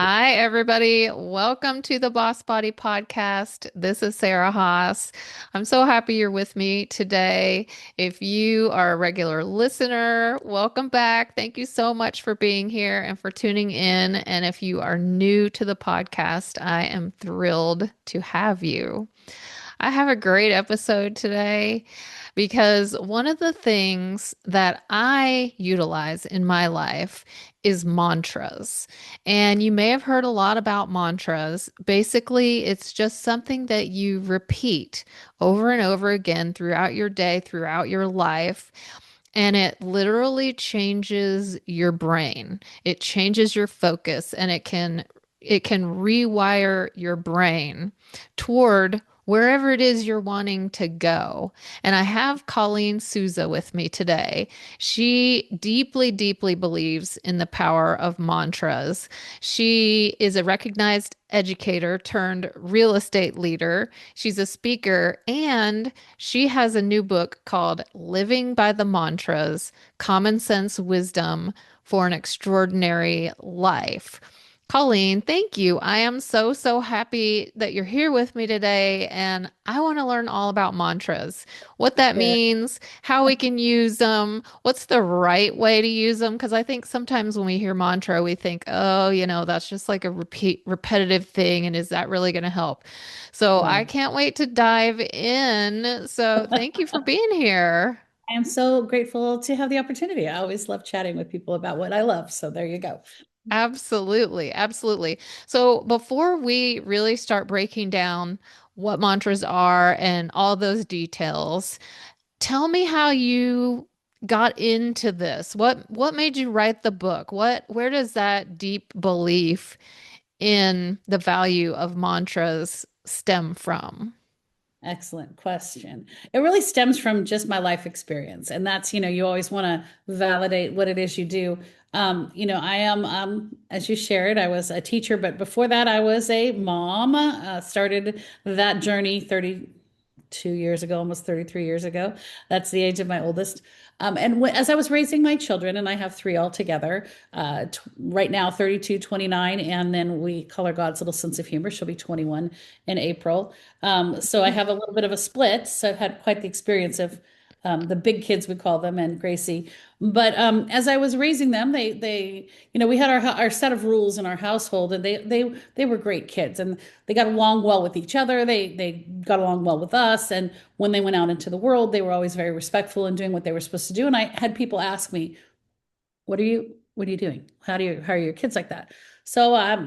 Hi, everybody. Welcome to the Boss Body Podcast. This is Sarah Haas. I'm so happy you're with me today. If you are a regular listener, welcome back. Thank you so much for being here and for tuning in. And if you are new to the podcast, I am thrilled to have you. I have a great episode today because one of the things that I utilize in my life is mantras. And you may have heard a lot about mantras. Basically, it's just something that you repeat over and over again throughout your day, throughout your life. And it literally changes your brain. It changes your focus and it can rewire your brain toward wherever it is you're wanting to go. And I have Colleen Souza with me today. She deeply, deeply believes in the power of mantras. She is a recognized educator turned real estate leader. She's a speaker, and she has a new book called Living by the Mantras: Common Sense Wisdom for an Extraordinary Life. Colleen, thank you. I am so, so happy that you're here with me today, and I want to learn all about mantras, what that Sure. means, how we can use them, what's the right way to use them. Because I think sometimes when we hear mantra, we think, oh, that's just like a repetitive thing, and is that really going to help? So I Yeah. can't wait to dive in. So thank you for being here. I am so grateful to have the opportunity. I always love chatting with people about what I love. So there you go. Absolutely, absolutely. So before we really start breaking down what mantras are and all those details, tell me how you got into this. What made you write the book? Where does that deep belief in the value of mantras stem from? Excellent question. It really stems from just my life experience. And that's, you always want to validate what it is you do. I am, as you shared, I was a teacher, but before that, I was a mom. Started that journey 32 years ago, almost 33 years ago. That's the age of my oldest. As I was raising my children, and I have three altogether, right now 32, 29, and then we call her God's little sense of humor. She'll be 21 in April. So I have a little bit of a split. So I've had quite the experience of the big kids, we call them, and Gracie. But as I was raising them, we had our set of rules in our household, and they were great kids, and they got along well with each other. They got along well with us, and when they went out into the world, they were always very respectful and doing what they were supposed to do. And I had people ask me, what are you doing? How are your kids like that? So I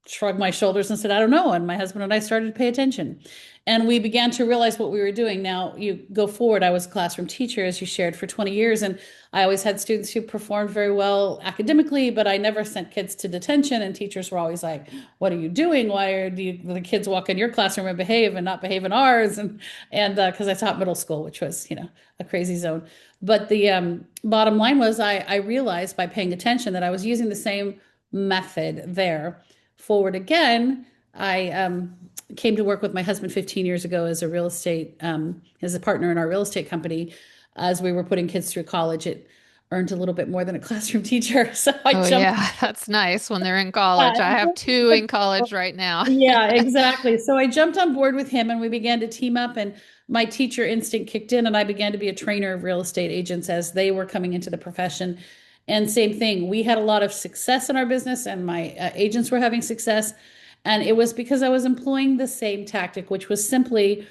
shrugged my shoulders and said, I don't know. And my husband and I started to pay attention. And we began to realize what we were doing. Now, you go forward, I was a classroom teacher, as you shared, for 20 years. And I always had students who performed very well academically, but I never sent kids to detention. And teachers were always like, what are you doing? The kids walk in your classroom and behave and not behave in ours? And because I taught middle school, which was, a crazy zone. But the bottom line was I realized by paying attention that I was using the same method there. Forward again, I came to work with my husband 15 years ago as a real estate, as a partner in our real estate company. As we were putting kids through college, it earned a little bit more than a classroom teacher. So I Oh jumped. yeah, that's nice when they're in college. I have two in college right now. Yeah, exactly. So I jumped on board with him and we began to team up, and my teacher instinct kicked in and I began to be a trainer of real estate agents as they were coming into the profession. And same thing, we had a lot of success in our business and my agents were having success. And it was because I was employing the same tactic, which was simply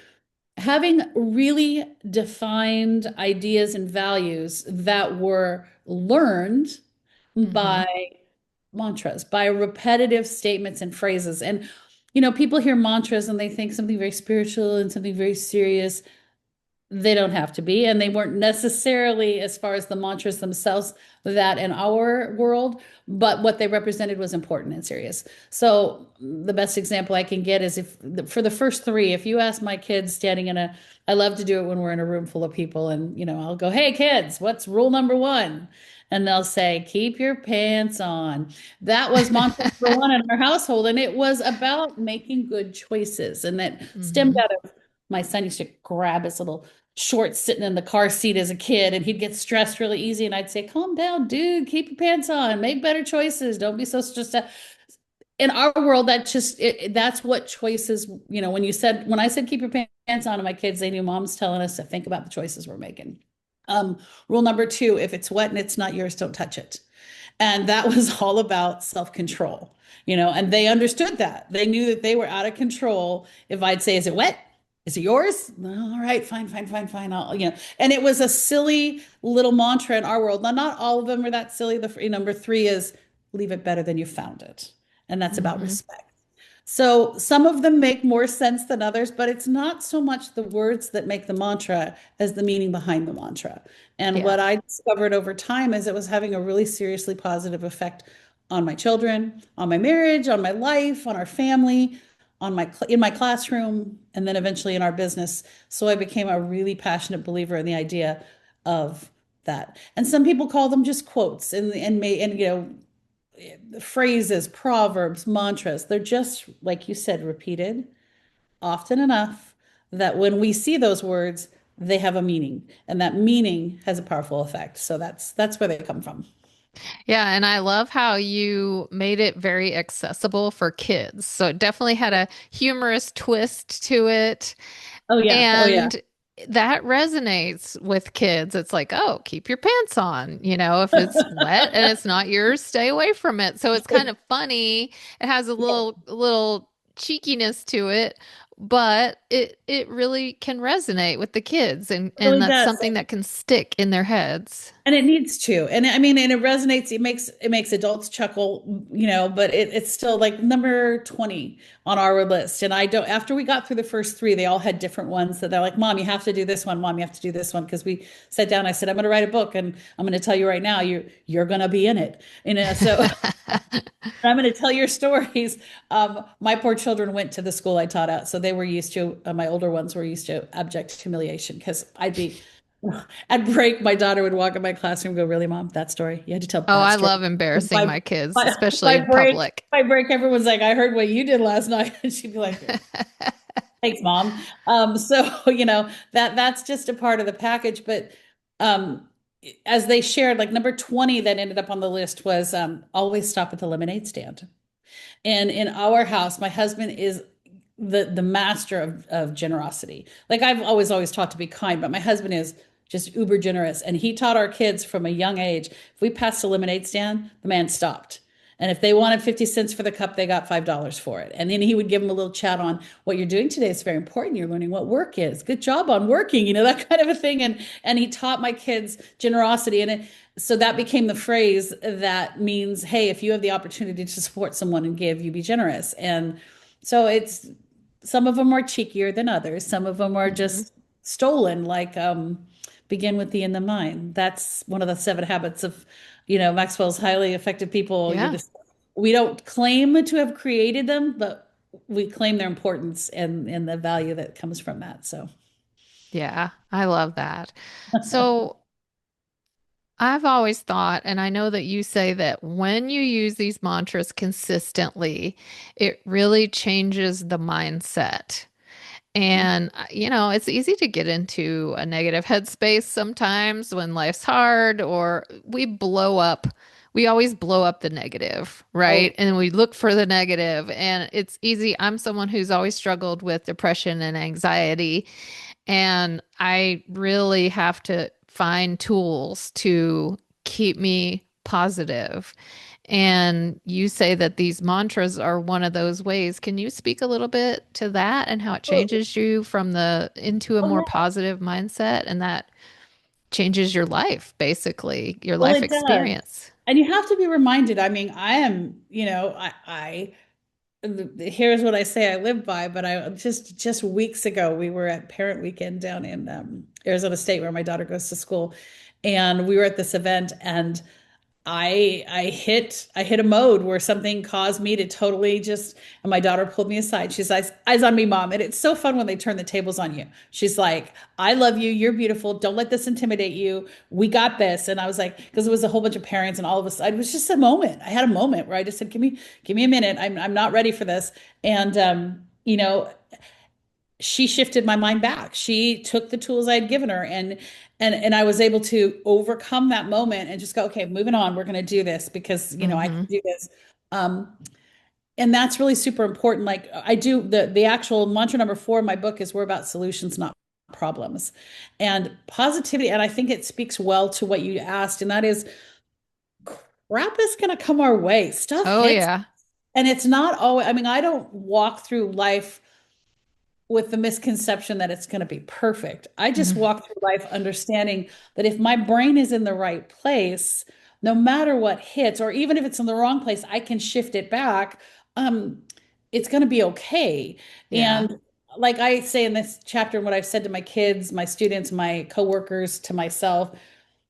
having really defined ideas and values that were learned Hmm. by mantras, by repetitive statements and phrases. And, people hear mantras and they think something very spiritual and something very serious. They don't have to be. And they weren't necessarily, as far as the mantras themselves, that in our world, but what they represented was important and serious. So the best example I can get is if for the first three, if you ask my kids standing I love to do it when we're in a room full of people and, I'll go, hey kids, what's rule number one? And they'll say, keep your pants on. That was mantra number one in our household. And it was about making good choices. And that stemmed Hmm. out of my son used to grab his little shorts sitting in the car seat as a kid, and he'd get stressed really easy. And I'd say, calm down, dude, keep your pants on, make better choices. Don't be so stressed out. in our world, that's what choices, when I said keep your pants on to my kids, they knew mom's telling us to think about the choices we're making. Rule number two, if it's wet and it's not yours, don't touch it. And that was all about self-control, and they understood that. They knew that they were out of control. If I'd say, is it wet? Is it yours? "No, all right, fine, fine, fine, fine. And it was a silly little mantra in our world. Now, not all of them are that silly. Number three is leave it better than you found it. And that's about Hmm. respect. So some of them make more sense than others, but it's not so much the words that make the mantra as the meaning behind the mantra. And Yeah. what I discovered over time is it was having a really seriously positive effect on my children, on my marriage, on my life, on our family, in my classroom, and then eventually in our business. So I became a really passionate believer in the idea of that. And some people call them just quotes and phrases, proverbs, mantras. They're just, like you said, repeated often enough that when we see those words, they have a meaning, and that meaning has a powerful effect. So that's where they come from. Yeah, and I love how you made it very accessible for kids. So it definitely had a humorous twist to it. Oh yeah, oh yeah. And that resonates with kids. It's like, oh, keep your pants on. If it's wet and it's not yours, stay away from it. So it's kind of funny. It has a Yeah, little cheekiness to it, but it really can resonate with the kids, and it really that's does. something that can stick in their heads. And it needs to. And I mean, and it resonates, it makes adults chuckle, but it's still like number 20 on our list. And I don't after we got through the first three, they all had different ones that they're like, Mom, you have to do this one, Mom, you have to do this one. Because we sat down, I said, I'm gonna write a book and I'm gonna tell you right now, you're gonna be in it. So I'm gonna tell your stories. My poor children went to the school I taught at, so they were used to my older ones were used to abject humiliation because at break, my daughter would walk in my classroom and go, "Really, Mom? That story? You had to tell Oh, that I story." love embarrassing By my kids, by especially by in break, public. by break, everyone's like, "I heard what you did last night," and she'd be like, "Thanks, Mom." So that's just a part of the package. But um, as they shared, like number 20 that ended up on the list was always stop at the lemonade stand. And in our house, my husband is the master of generosity. Like I've always taught to be kind, but my husband is just uber generous. And he taught our kids from a young age, if we passed a lemonade stand, the man stopped. And if they wanted 50 cents for the cup, they got $5 for it. And then he would give them a little chat on what you're doing today is very important. You're learning what work is. Good job on working, that kind of a thing. And he taught my kids generosity. So that became the phrase that means, hey, if you have the opportunity to support someone and give, you be generous. And so it's some of them are cheekier than others. Some of them are Hmm. just stolen, like begin with the end in mind. That's one of the seven habits of, Maxwell's highly effective people. Yeah. We don't claim to have created them, but we claim their importance and the value that comes from that. So Yeah, I love that. So I've always thought, and I know that you say that when you use these mantras consistently, it really changes the mindset. And, it's easy to get into a negative headspace sometimes when life's hard or we blow up. We always blow up the negative, oh, right? And we look for the negative, and it's easy. I'm someone who's always struggled with depression and anxiety, and I really have to find tools to keep me positive. And you say that these mantras are one of those ways. Can you speak a little bit to that and how it absolutely. changes you from the into a Oh more yeah. positive mindset, and that changes your life, basically, your Well, life it does. experience? And you have to be reminded. I mean, I am, here's what I say I live by, but I just weeks ago we were at parent weekend down in Arizona State where my daughter goes to school, and we were at this event and I hit a mode where something caused me to totally just, and my daughter pulled me aside. She's like, "Eyes on me, Mom." And it's so fun when they turn the tables on you. She's like, "I love you. You're beautiful. Don't let this intimidate you. We got this." And I was like, because it was a whole bunch of parents and all of us. It was just a moment. I had a moment where I just said, "Give me a minute. I'm not ready for this." And she shifted my mind back. She took the tools I had given her and I was able to overcome that moment and just go, okay, moving on. We're going to do this because, I can Hmm. do this. Um, And that's really super important. Like I do the actual mantra number 4 in my book is we're about solutions, not problems. And positivity, and I think it speaks well to what you asked, and that is crap is going to come our way. Stuff Oh, hits, yeah. and it's not always, I mean, I don't walk through life with the misconception that it's going to be perfect. I just Mhm. walk through life understanding that if my brain is in the right place, no matter what hits, or even if it's in the wrong place, I can shift it back. Um, it's going to be okay. Yeah. And like I say in this chapter, and what I've said to my kids, my students, my coworkers, to myself,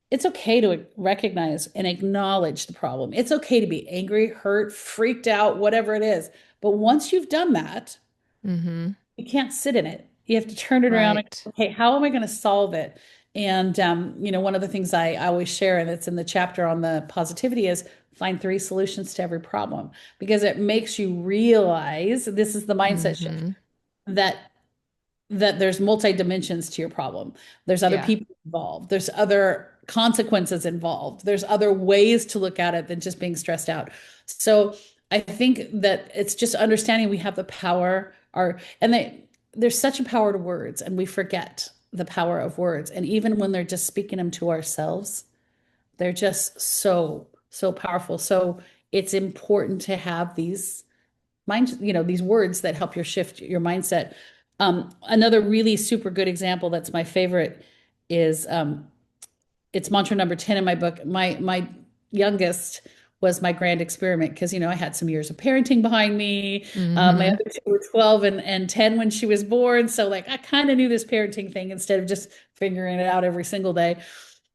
it's okay to recognize and acknowledge the problem. It's okay to be angry, hurt, freaked out, whatever it is. But once you've done that, Hmm. you can't sit in it. You have to turn it around and, Right. okay, how am I going to solve it? And one of the things I always share, and it's in the chapter on the positivity, is find 3 solutions to every problem because it makes you realize this is the mindset shift Hmm. that there's multi dimensions to your problem. There's other Yeah. people involved. There's other consequences involved. There's other ways to look at it than just being stressed out. So I think that it's just understanding we have the power, there's such a power to words, and we forget the power of words. And even when they're just speaking them to ourselves, they're just so powerful. So it's important to have these words that help your shift your mindset. Another really super good example that's my favorite is it's mantra number 10 in my book. My youngest was my grand experiment because I had some years of parenting behind me. My Hmm. other two were 12 and 10 when she was born. So like I kind of knew this parenting thing instead of just figuring it out every single day.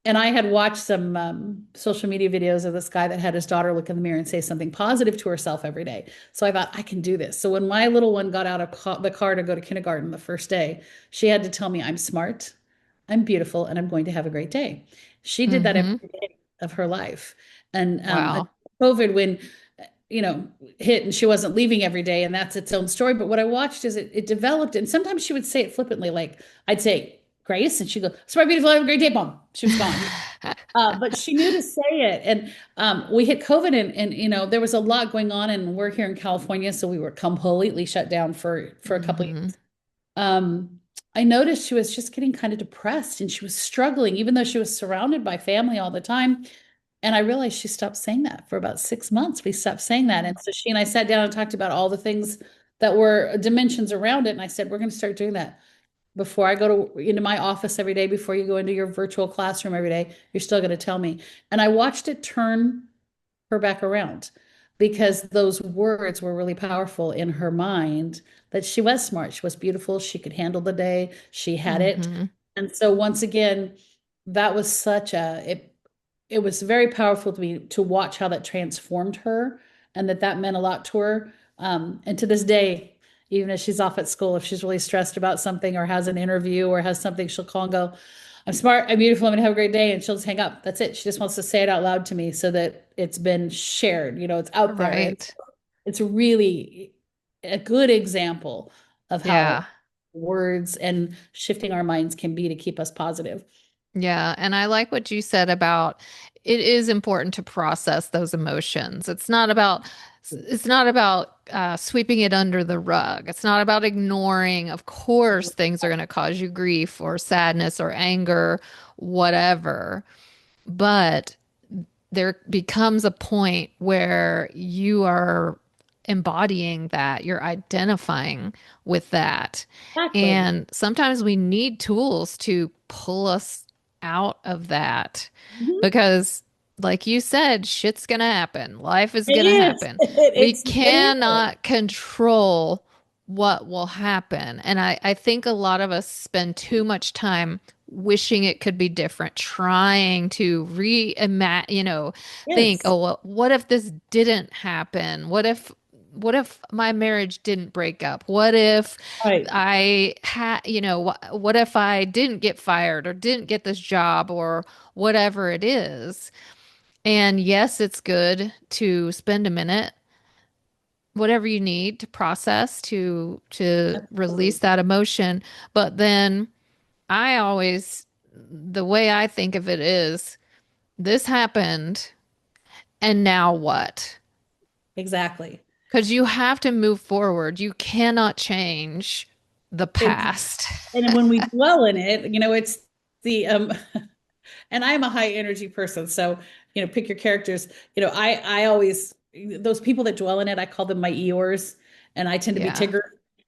And I had watched some social media videos of this guy that had his daughter look in the mirror and say something positive to herself every day. So I thought, I can do this. So when my little one got out of the car to go to kindergarten the first day, she had to tell me, I'm smart, I'm beautiful, and I'm going to have a great day. She did that Hmm. every day of her life. And Wow. COVID, when you know, hit and she wasn't leaving every day, and that's its own story. But what I watched is it developed, and sometimes she would say it flippantly, like I'd say, Grace, and she'd go, Sorry, beautiful, have a great day, Mom. She was gone. But she knew to say it. And we hit COVID, and there was a lot going on, and we're here in California, so we were completely shut down for a couple of Hmm. years. I noticed she was just getting kind of depressed and she was struggling, even though she was surrounded by family all the time. And I realized she stopped saying that for about 6 months. We stopped saying that. And so she and I sat down and talked about all the things that were dimensions around it. And I said, we're going to start doing that before I go into my office every day, before you go into your virtual classroom every day, you're still going to tell me. And I watched it turn her back around because those words were really powerful in her mind that she was smart, she was beautiful, she could handle the day, she had it. Hmm. And so once again, that was such a it was very powerful to me to watch how that transformed her and that meant a lot to her. And to this day, even if she's off at school, if she's really stressed about something or has an interview or has something, she'll call and go, I'm smart, I'm beautiful, I'm gonna have a great day. And she'll just hang up. That's it. She just wants to say it out loud to me so that it's been shared, it's out there. And Right. it's really a good example of how Yeah. words and shifting our minds can be to keep us positive. Yeah, and I like what you said about it is important to process those emotions. It's not about sweeping it under the rug. It's not about ignoring. Of course, things are going to cause you grief or sadness or anger, whatever. But there becomes a point where you are embodying that, you're identifying with that. Exactly. And sometimes we need tools to pull us out of that Mhm. because, like you said, shit's gonna happen. Life is It gonna is. happen. We It is. cannot control what will happen. And I think a lot of us spend too much time wishing it could be different, trying to reimagine, think, Yes. oh, well, what if this didn't happen? What if my marriage didn't break up? What if Right. I had, what if I didn't get fired or didn't get this job or whatever it is? And yes, it's good to spend a minute, whatever you need to process to release Absolutely. that emotion. But then the way I think of it is this happened and now what? Exactly. Because you have to move forward. You cannot change the Exactly. past. And when we dwell in it, it's the and I'm a high energy person, so pick your characters. I always those people that dwell in it, I call them my Eeyores, and I tend to be Yeah. Tigger.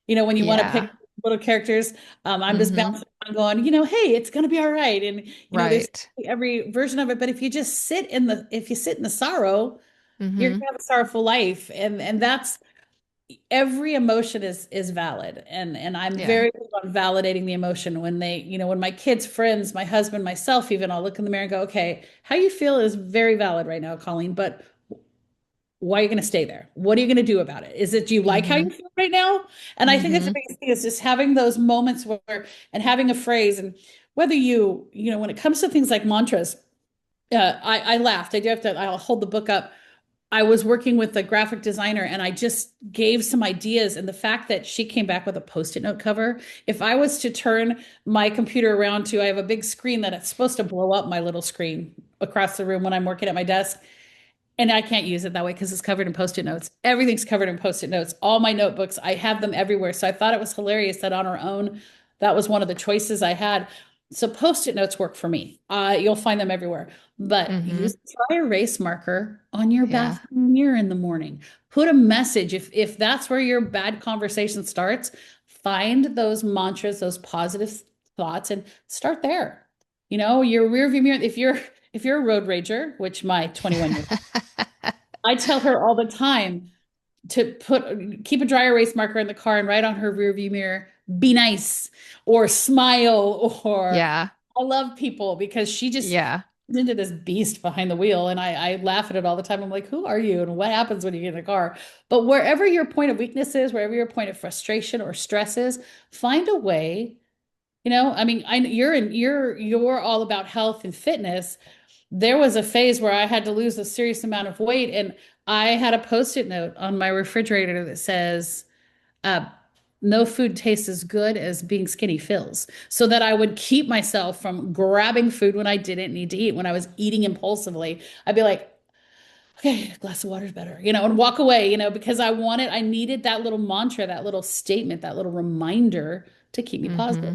When you want to Yeah. pick little characters, I'm just Mm-hmm. bouncing around going, hey, it's gonna be all right, and there's Right. every version of it. But if you sit in the sorrow, you're Mm-hmm. gonna have a sorrowful life, and that's every emotion is valid, and I'm Yeah. very big on validating the emotion when when my kids, friends, my husband, myself, even I'll look in the mirror and go, okay, how you feel is very valid right now, Colleen, but why are you going to stay there? What are you going to do about it? Is it, do you like how Mm-hmm. you feel right now? And I think that's the Mm-hmm. biggest thing, is just having those moments where, and having a phrase. And whether when it comes to things like mantras, I laughed. I'll hold the book up. I was working with a graphic designer and I just gave some ideas. And the fact that she came back with a post-it note cover, if I was to turn my computer around I have a big screen that it's supposed to blow up my little screen across the room when I'm working at my desk. And I can't use it that way because it's covered in post-it notes. Everything's covered in post-it notes. All my notebooks, I have them everywhere. So I thought it was hilarious that on our own, that was one of the choices I had. So post-it notes work for me. You'll find them everywhere. But Mm-hmm. use a dry erase marker on your Yeah. bathroom mirror in the morning. Put a message. If that's where your bad conversation starts, find those mantras, those positive thoughts, and start there. Your rear view mirror. If you're a road rager, which my 21-year, I tell her all the time to keep a dry erase marker in the car and write on her rear view mirror, be nice or smile, or Yeah. I love people, because she just Yeah. is into this beast behind the wheel. And I laugh at it all the time. I'm like, who are you? And what happens when you get in the car? But wherever your point of weakness is, wherever your point of frustration or stress is, find a way. I mean, you're all about health and fitness. There was a phase where I had to lose a serious amount of weight, and I had a post-it note on my refrigerator that says, uh, no food tastes as good as being skinny feels. So that I would keep myself from grabbing food when I didn't need to eat. When I was eating impulsively, I'd be like, okay, a glass of water is better, and walk away, because I needed that little mantra, that little statement, that little reminder to keep me positive. Mm-hmm.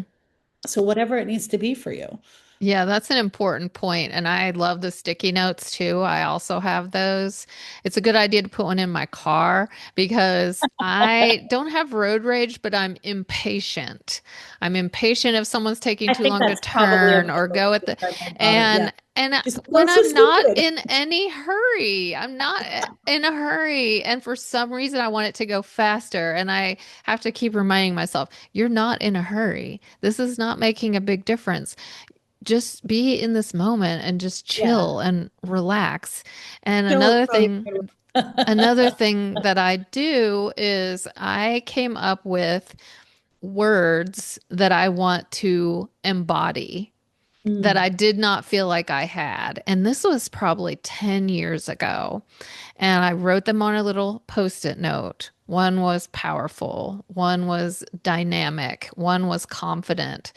So whatever it needs to be for you. Yeah, that's an important point. And I love the sticky notes too. I also have those. It's a good idea to put one in my car because I don't have road rage, but I'm impatient. I'm impatient if someone's taking I too think long to that's probably a turn or go at the my daughter. Yeah. and and She's like, when "That's so I'm not stupid." in any hurry, I'm not in a hurry. And for some reason, I want it to go faster. And I have to keep reminding myself, you're not in a hurry. This is not making a big difference. Just be in this moment and just Yeah. chill and relax. And Chill is another probably thing, a good one. another thing that I do is I came up with words that I want to embody that I Mm, did not feel like I had. And this was probably 10 years ago. And I wrote them on a little post-it note. One was powerful, one was dynamic, one was confident,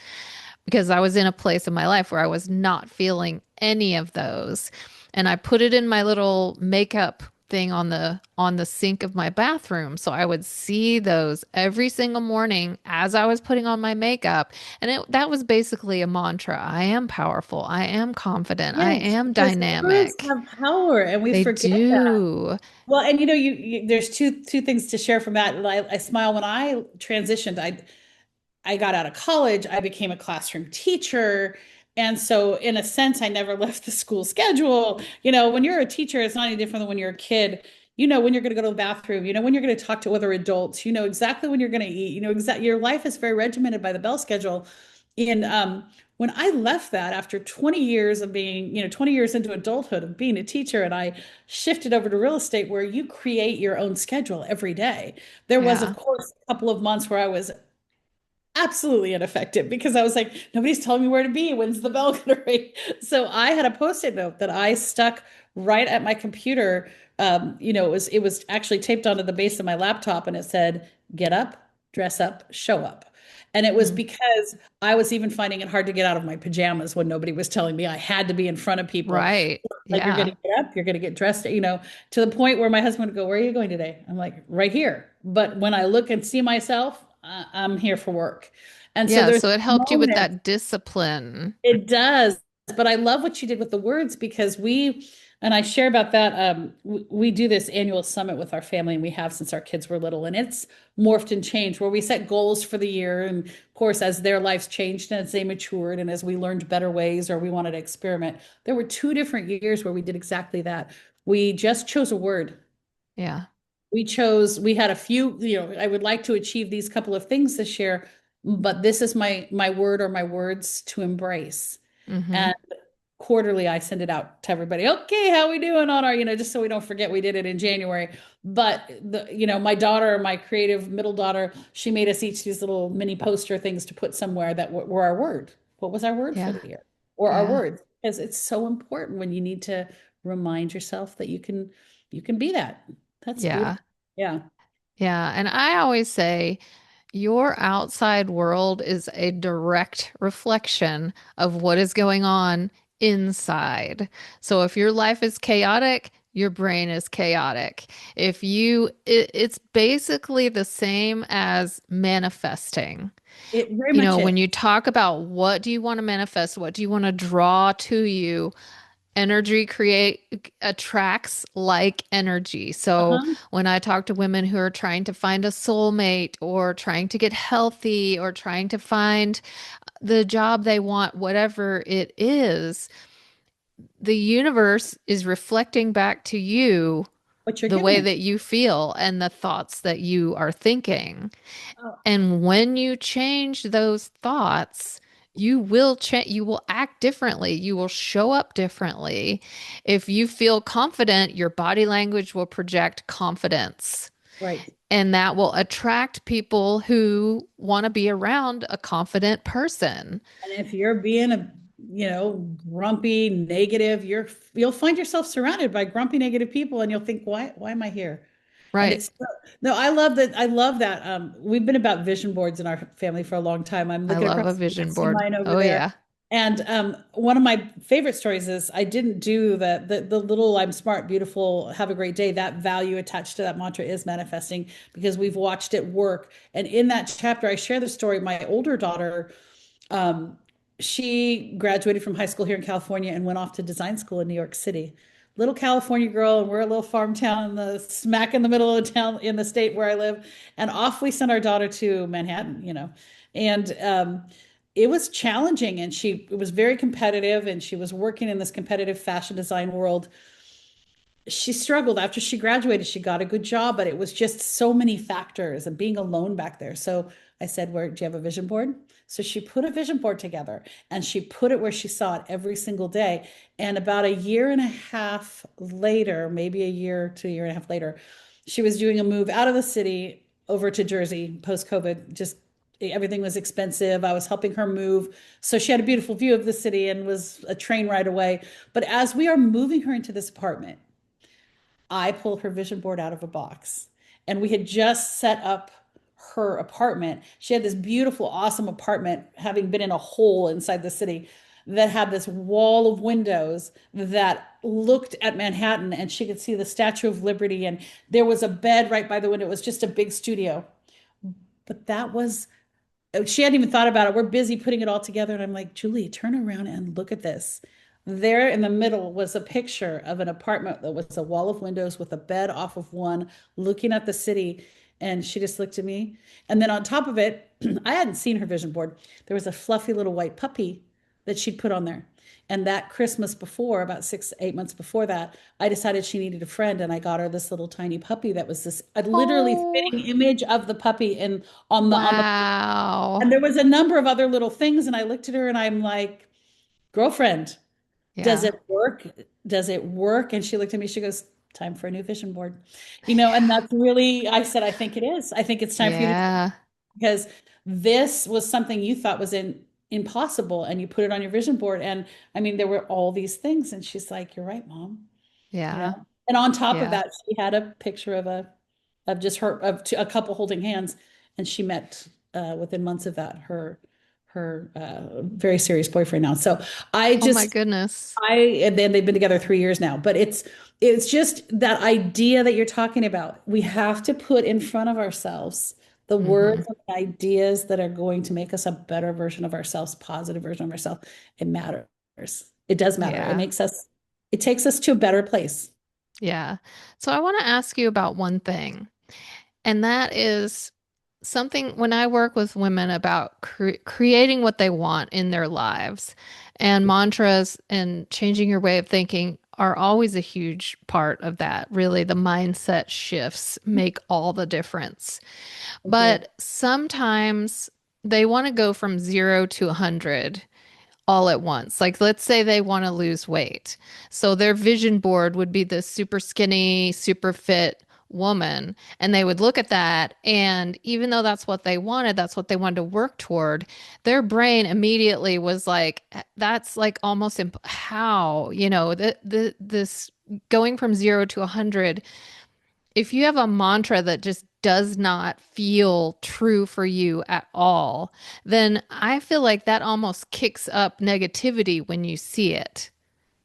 because I was in a place in my life where I was not feeling any of those. And I put it in my little makeup thing on the sink of my bathroom so I would see those every single morning as I was putting on my makeup. And that was basically a mantra. I am powerful. I am confident. I yes, am because words dynamic. have power and we They forget that. do. Well, and there's two things to share from that. And I smile when I transitioned. I got out of college, I became a classroom teacher. And so, in a sense, I never left the school schedule. When you're a teacher, it's not any different than when you're a kid. You know when you're going to go to the bathroom, when you're going to talk to other adults, exactly when you're going to eat, your life is very regimented by the bell schedule. And when I left that after 20 years of being, 20 years into adulthood of being a teacher, and I shifted over to real estate where you create your own schedule every day. There was, of Yeah. course, a couple of months where I was absolutely ineffective because I was like, nobody's telling me where to be. When's the bell going to ring? So I had a post-it note that I stuck right at my computer. It was actually taped onto the base of my laptop, and it said, "Get up, dress up, show up." And it was Mm. because I was even finding it hard to get out of my pajamas when nobody was telling me I had to be in front of people. Right. Like, you're going Yeah. to get up, you're going to get dressed, to the point where my husband would go, "Where are you going today?" I'm like, "Right here." But when I look and see myself, I'm here for work. And so Yeah. there's So it helped you with moments. that discipline. It does. But I love what you did with the words because and I share about that. We do this annual summit with our family, and we have since our kids were little, and it's morphed and changed where we set goals for the year. And of course, as their lives changed and as they matured and as we learned better ways or we wanted to experiment, there were 2 different years where we did exactly that. We just chose a word. Yeah. We had a few, I would like to achieve these couple of things this year, but this is my word or my words to embrace. Mm-hmm. And quarterly, I send it out to everybody. Okay, how we doing on our, just so we don't forget we did it in January. But my daughter, my creative middle daughter, she made us each these little mini poster things to put somewhere that were our word. What was our word for Yeah. the year? Or our Yeah. words? Because it's so important when you need to remind yourself that you can be that. That's Yeah. beautiful. Yeah. Yeah. And I always say your outside world is a direct reflection of what is going on inside. So if your life is chaotic, your brain is chaotic. It's basically the same as manifesting. It very You much know, is. when you talk about what do you want to manifest, what do you want to draw to you, energy create attracts like energy. So Uh-huh. when I talk to women who are trying to find a soulmate or trying to get healthy or trying to find the job they want, whatever it is, the universe is reflecting back to you What you're the giving way it. that you feel and the thoughts that you are thinking. Oh, And when you change those thoughts, you will change, you will act differently. You will show up differently. If you feel confident, your body language will project confidence. right. And that will attract people who want to be around a confident person. And if you're being grumpy, negative, you'll find yourself surrounded by grumpy, negative people, and you'll think, why am I here? And Right. it's no, I love that. I love that. We've been about vision boards in our family for a long time. I'm I looking love a across, I vision see board. mine over Oh, there. yeah. And one of my favorite stories is I didn't do the little "I'm smart, beautiful, have a great day." That value attached to that mantra is manifesting because we've watched it work. And in that chapter, I share the story. My older daughter, um, she graduated from high school here in California and went off to design school in New York City. Little California girl, and we're a little farm town in the smack in the middle of the town in the state where I live. And off we sent our daughter to Manhattan. And it was challenging, and it was very competitive, and she was working in this competitive fashion design world. She struggled after she graduated. She got a good job, but it was just so many factors and being alone back there. So I said, "Where do you have a vision board?" So she put a vision board together and she put it where she saw it every single day. And about a year and a half later, maybe a year to a year and a half later, she was doing a move out of the city over to Jersey post COVID. Just everything was expensive. I was helping her move. So she had a beautiful view of the city and was a train ride away. But as we are moving her into this apartment, I pulled her vision board out of a box. And we had just set up her apartment. She had this beautiful, awesome apartment, having been in a hole inside the city that had this wall of windows that looked at Manhattan, and she could see the Statue of Liberty. And there was a bed right by the window. It was just a big studio. But that was she hadn't even thought about it. We're busy putting it all together. And I'm like, "Julie, turn around and look at this." There in the middle was a picture of an apartment that was a wall of windows with a bed off of one, looking at the city. And she just looked at me. And then on top of it, I hadn't seen her vision board. There was a fluffy little white puppy that she'd put on there. And that Christmas before, about 6, 8 months before that, I decided she needed a friend, and I got her this little tiny puppy that was this a literally Oh, fitting image of the puppy and on the wow. and there was a number of other little things. And I looked at her and I'm like, "Girlfriend, does Yeah. it work? Does it work?" And she looked at me, she goes, "Time for a new vision board." And that's really, I said, "I think it is. I think it's time for you to take it Yeah. because this was something you thought was impossible and you put it on your vision board." And I mean, there were all these things. And she's like, "You're right, Mom." You Yeah. know? And on top of Yeah. that, she had a picture of just her, a couple holding hands, and she met within months of that, her very serious boyfriend now. So I Oh my just goodness. I and then they've been together 3 years now. But it's just that idea that you're talking about. We have to put in front of ourselves the Hmm. words and the ideas that are going to make us a better version of ourselves, positive version of ourselves. It matters. It does matter. Yeah. It takes us to a better place. Yeah. So I want to ask you about one thing, and that is something when I work with women about creating what they want in their lives, and mantras and changing your way of thinking are always a huge part of that. Really, the mindset shifts make all the difference. Agree. But sometimes they want to go from 0 to 100 all at once. Like, let's say they want to lose weight. So their vision board would be this super skinny, super fit woman. And they would look at that. And even though that's what they wanted to work toward, their brain immediately was like, that's like almost how, this going from 0 to 100, if you have a mantra that just does not feel true for you at all, then I feel like that almost kicks up negativity when you see it.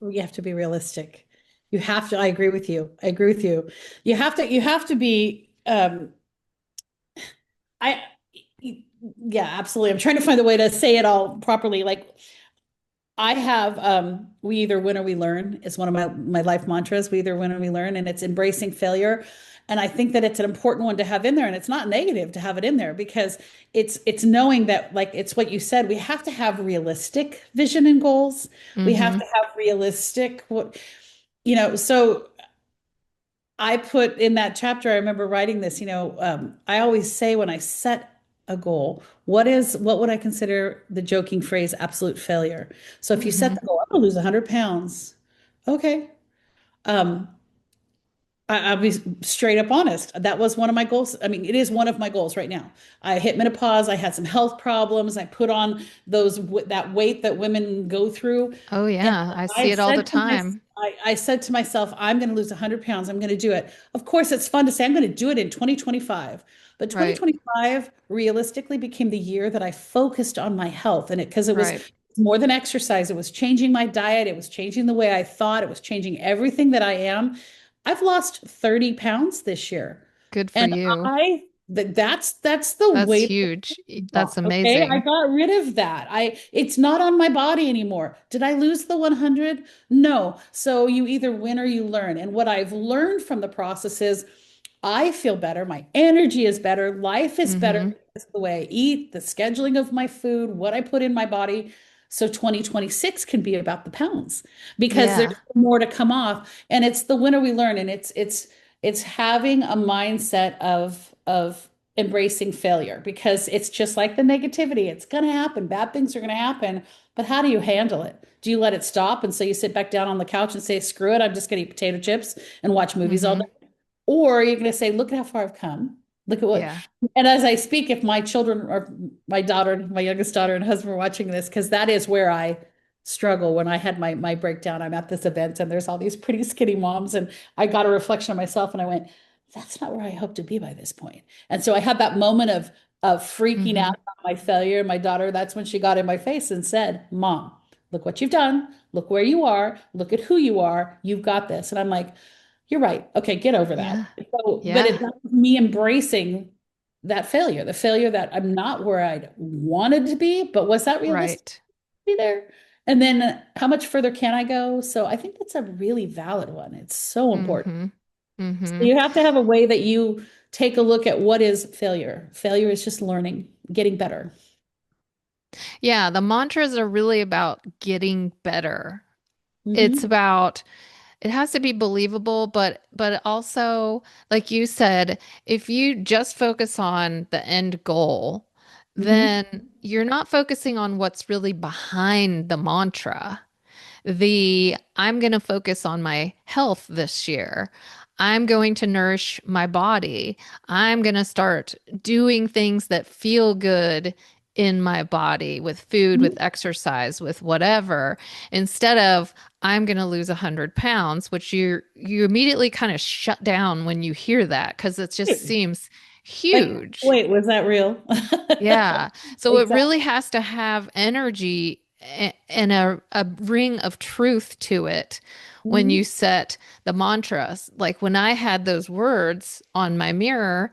You have to be realistic. You have to, I agree with you. I agree with you. You have to be, I, yeah, absolutely. I'm trying to find a way to say it all properly. Like I have, we either win or we learn is one of my life mantras. We either win or we learn, and it's embracing failure. And I think that it's an important one to have in there, and it's not negative to have it in there because it's knowing that, like, it's what you said, we have to have realistic vision and goals. We have Hmm. to have realistic what, so I put in that chapter, I remember writing this, I always say when I set a goal, what would I consider the joking phrase absolute failure? So if you set Hmm. the goal, I'm gonna lose 100 pounds. Okay. Um, I'll be straight up honest. That was one of my goals. I mean, it is one of my goals right now. I hit menopause. I had some health problems. I put on that weight that women go through. Oh, And yeah. I see I it all the said to my, time. I said to myself, I'm going to lose 100 pounds. I'm going to do it. Of course, it's fun to say I'm going to do it in 2025. But Right. 2025 realistically became the year that I focused on my health. And because it was Right. more than exercise, it was changing my diet. It was changing the way I thought. It was changing everything that I am. I've lost 30 pounds this year. Good for And you. that's the That's weight huge. That's off. Okay. I amazing. got rid of that. It's not on my body anymore. Did I lose the 100? No. So you either win or you learn. And what I've learned from the process is I feel better. My energy is better. Life is better Hmm. because of the way I eat, the scheduling of my food, what I put in my body. So 2026 can be about the pounds because there's Yeah. more to come off. And it's the winner we learn. And it's having a mindset of embracing failure because it's just like the negativity. It's going to happen. Bad things are going to happen. But how do you handle it? Do you let it stop? And so you sit back down on the couch and say, screw it, I'm just going to eat potato chips and watch movies all day. Hmm. Or you're going to say, look at how far I've come. Look at what, Yeah. and as I speak, if my children or my daughter, my youngest daughter and husband are watching this, because that is where I struggle when I had my breakdown. I'm at this event and there's all these pretty skinny moms, and I got a reflection of myself and I went, that's not where I hope to be by this point. And so I had that moment of freaking Hmm. out about my failure. And my daughter, that's when she got in my face and said, Mom, look what you've done. Look where you are. Look at who you are. You've got this. And I'm like, you're right. Okay, get over Yeah. that. So, but Yeah. that was me embracing that failure, the failure that I'm not where I'd wanted to be, but was that realistic to Right. be there? And then how much further can I go? So I think that's a really valid one. It's so important. Hmm. So Hmm. you have to have a way that you take a look at what is failure. Failure is just learning, getting better. Yeah, the mantras are really about getting better. It's Hmm. about it has to be believable, but also, like you said, if you just focus on the end goal, Hmm. then you're not focusing on what's really behind the mantra. The I'm going to focus on my health this year. I'm going to nourish my body. I'm going to start doing things that feel good in my body with food, with exercise, with whatever, instead of I'm going to lose 100 pounds, which you immediately kind of shut down when you hear that because it just seems Like, huge. wait, was that real? Yeah. So it Exactly. really has to have energy and a ring of truth to it when you Mhm. set the mantras. Like when I had those words on my mirror,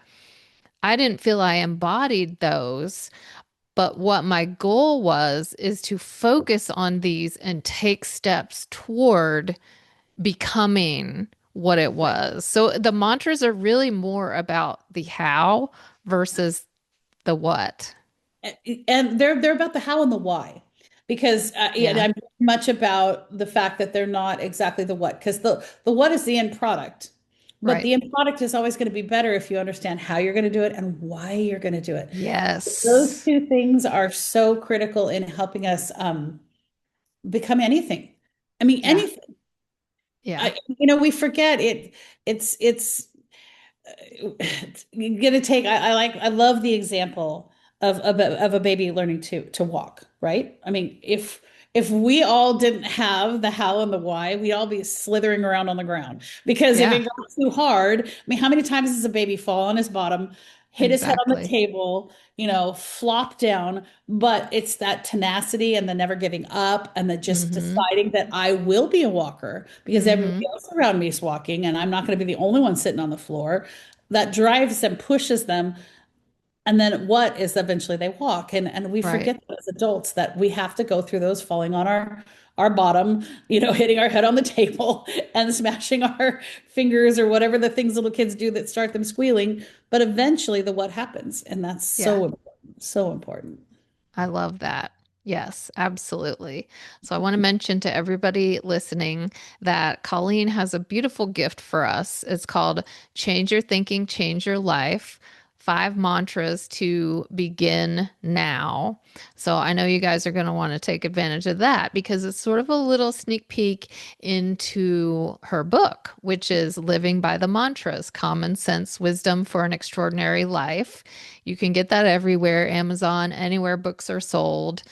I didn't feel I embodied those. But what my goal was is to focus on these and take steps toward becoming what it Right. was. So the mantras are really more about the how versus the what. And they're about the how and the why, because yeah, Yeah, I'm much about the fact that they're not exactly the what, because the what is the end product, but right. the end product is always going to be better if you understand how you're going to do it and why you're going to do it. Those Yes. two things are so critical in helping us become anything. I mean, Yeah. anything. Yeah. We forget it. It's you're gonna take I love the example of a baby learning to walk, right? I mean, if we all didn't have the how and the why, we'd all be slithering around on the ground, because if Yeah. it got too hard, I mean, how many times does a baby fall on his bottom, hit his head on the Exactly. table, flop down? But it's that tenacity and the never giving up and the just Mm-hmm. deciding that I will be a walker because Mm-hmm. everybody else around me is walking and I'm not going to be the only one sitting on the floor. That drives them, pushes them, and then what is eventually they walk. And we Right. forget that as adults that we have to go through those, falling on our bottom, hitting our head on the table and smashing our fingers or whatever the things little kids do that start them squealing. But eventually the what happens. And that's Yeah. so important, so important. I love that. Yes, absolutely. So I want to mention to everybody listening that Colleen has a beautiful gift for us. It's called Change Your Thinking, Change Your Life. 5 mantras to begin now. So I know you guys are going to want to take advantage of that because it's sort of a little sneak peek into her book, which is Living by the Mantras, Common Sense Wisdom for an Extraordinary Life. You can get that everywhere, Amazon, anywhere books are sold.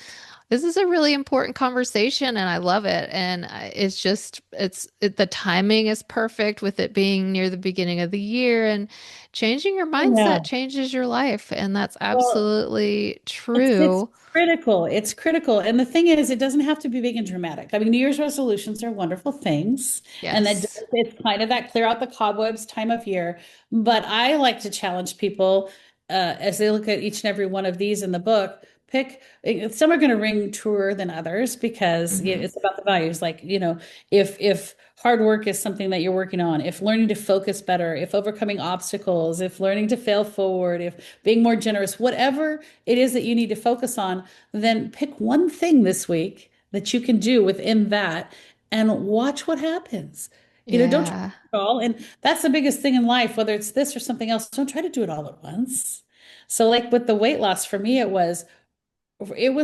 This is a really important conversation and I love it. And it's just, the timing is perfect with it being near the beginning of the year and changing your Yeah. mindset changes your life. And that's Well, absolutely it's true. critical. It's critical. And the thing is, it doesn't have to be big and dramatic. I mean, New Year's resolutions are wonderful things. And Yes. it's kind of that clear out the cobwebs time of year. But I like to challenge people as they look at each and every one of these in the book. Some are going to ring truer than others because Hmm. it's about the values. Like, if hard work is something that you're working on, if learning to focus better, if overcoming obstacles, if learning to fail forward, if being more generous, whatever it is that you need to focus on, then pick one thing this week that you can do within that and watch what happens. Don't try to Yeah. do it all. And that's the biggest thing in life, whether it's this or something else, don't try to do it all at once. So like with the weight loss, for me, it was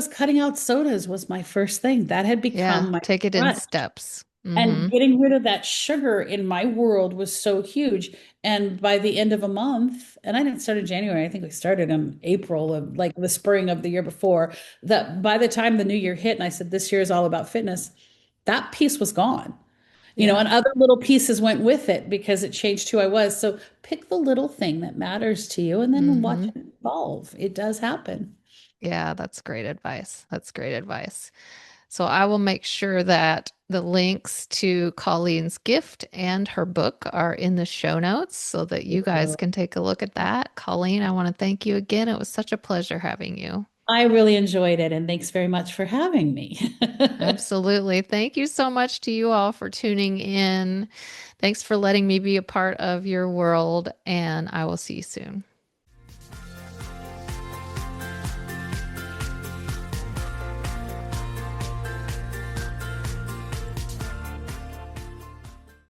cutting out sodas was my first thing. That had Yeah. become my Take it in crutch. steps. And Hmm. getting rid of that sugar in my world was so huge. And by the end of a month, and I didn't start in January, I think we started in April of like the spring of the year before, that by the time the new year hit and I said, this year is all about fitness, that piece was gone. Yeah. And other little pieces went with it because it changed who I was. So pick the little thing that matters to you and then watch Hmm. it evolve. It does happen. Yeah, that's great advice. That's great advice. So I will make sure that the links to Colleen's gift and her book are in the show notes so that you guys can take a look at that. Colleen, I want to thank you again. It was such a pleasure having you. I really enjoyed it, and thanks very much for having me. Absolutely. Thank you so much to you all for tuning in. Thanks for letting me be a part of your world, and I will see you soon.